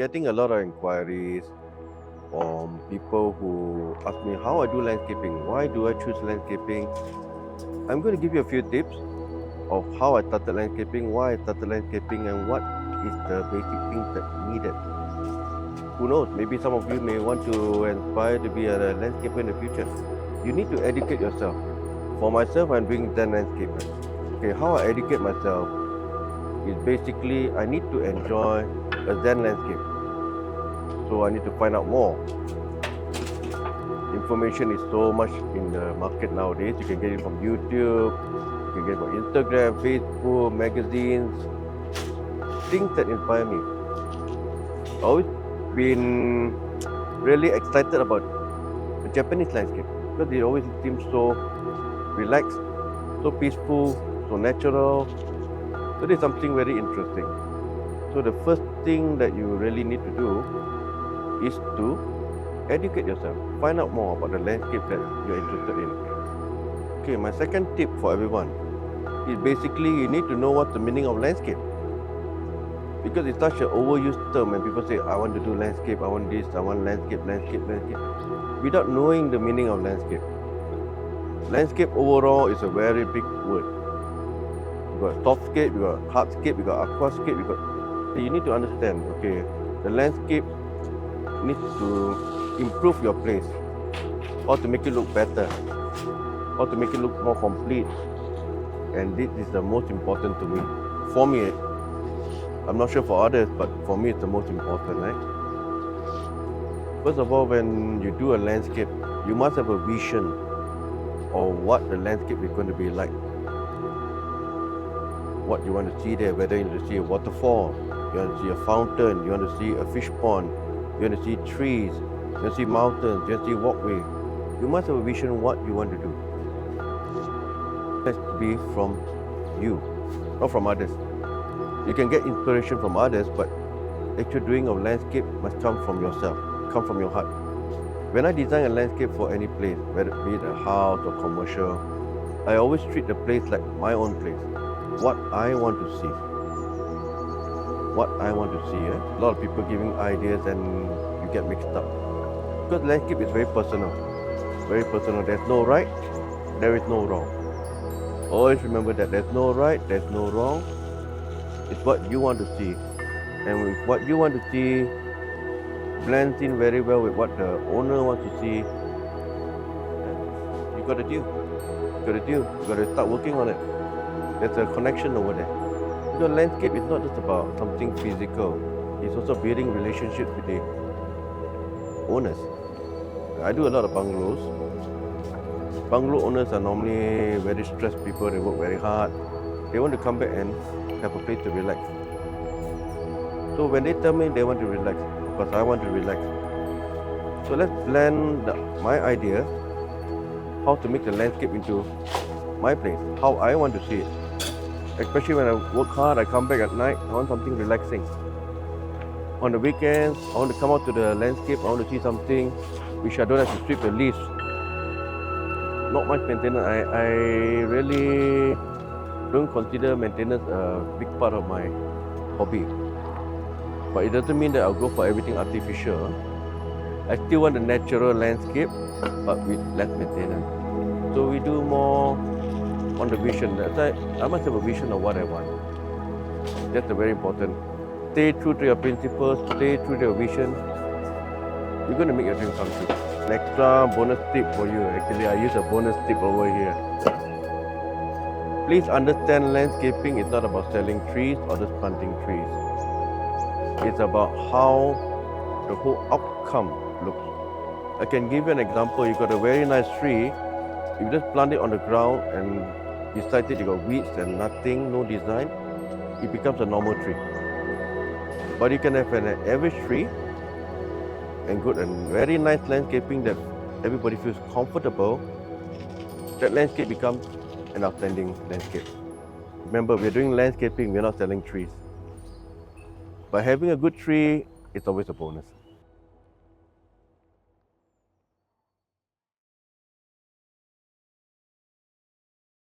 getting a lot of inquiries from people who ask me how I do landscaping, why do I choose landscaping. I'm going to give you a few tips of how I started landscaping, why I started landscaping, and what is the basic things that needed. Who knows, maybe some of you may want to aspire to be a landscaper in the future. You need to educate yourself. For myself, I'm doing Zen Landscape. Okay, how I educate myself is basically I need to enjoy a Zen landscape. So I need to find out more. Information is so much in the market nowadays. You can get it from YouTube, you can get it from Instagram, Facebook, magazines, things that inspire me. I've always been really excited about the Japanese landscape because it always seems so relaxed, so peaceful, so natural. So there's something very interesting. So the first thing that you really need to do is to educate yourself. Find out more about the landscape that you're interested in. Okay, my second tip for everyone is basically you need to know what's the meaning of landscape. Because it's such an overused term when people say, I want to do landscape, I want this, I want landscape, without knowing the meaning of landscape. Landscape overall is a very big word. You got softscape, you got hardscape, you got aquascape, you need to understand, okay, the landscape needs to improve your place, or to make it look better, or to make it look more complete. And this is the most important to me. For me, I'm not sure for others, but for me it's the most important, right? First of all, when you do a landscape, you must have a vision of what the landscape is going to be like. What you want to see there, whether you want to see a waterfall, you want to see a fountain, you want to see a fish pond, you want to see trees, you want to see mountains, you want to see walkway. You must have a vision what you want to do. It has to be from you, not from others. You can get inspiration from others, but actual doing of landscape must come from yourself, come from your heart. When I design a landscape for any place, whether it be a house or commercial, I always treat the place like my own place. What I want to see. What I want to see. A lot of people giving ideas and you get mixed up. Because landscape is very personal. Very personal. There's no right, there is no wrong. Always remember that there's no right, there's no wrong. It's what you want to see. And with what you want to see blends in very well with what the owner wants to see. You got a deal. You got a deal. You got to start working on it. There's a connection over there. Because landscape is not just about something physical. It's also building relationships with the owners. I do a lot of bungalows. Bungalow owners are normally very stressed people. They work very hard. They want to come back and have a place to relax. So when they tell me they want to relax, of course I want to relax. So let's blend my idea, how to make the landscape into my place, how I want to see it. Especially when I work hard, I come back at night, I want something relaxing. On the weekends, I want to come out to the landscape, I want to see something which I don't have to sweep the leaves. Not much maintenance. I really don't consider maintenance a big part of my hobby. But it doesn't mean that I'll go for everything artificial. I still want a natural landscape, but with less maintenance. So we do more on the vision. That's why I must have a vision of what I want. That's very important. Stay true to your principles, stay true to your vision. You're going to make your dream come true. An extra bonus tip for you. Actually, I use a bonus tip over here. Please understand landscaping is not about selling trees or just planting trees. It's about how the whole outcome looks. I can give you an example. You got a very nice tree. You just plant it on the ground and beside it you got weeds and nothing, no design. It becomes a normal tree. But you can have an average tree and good and very nice landscaping that everybody feels comfortable. That landscape becomes an outstanding landscape. Remember, we're doing landscaping, we're not selling trees. But having a good tree is always a bonus.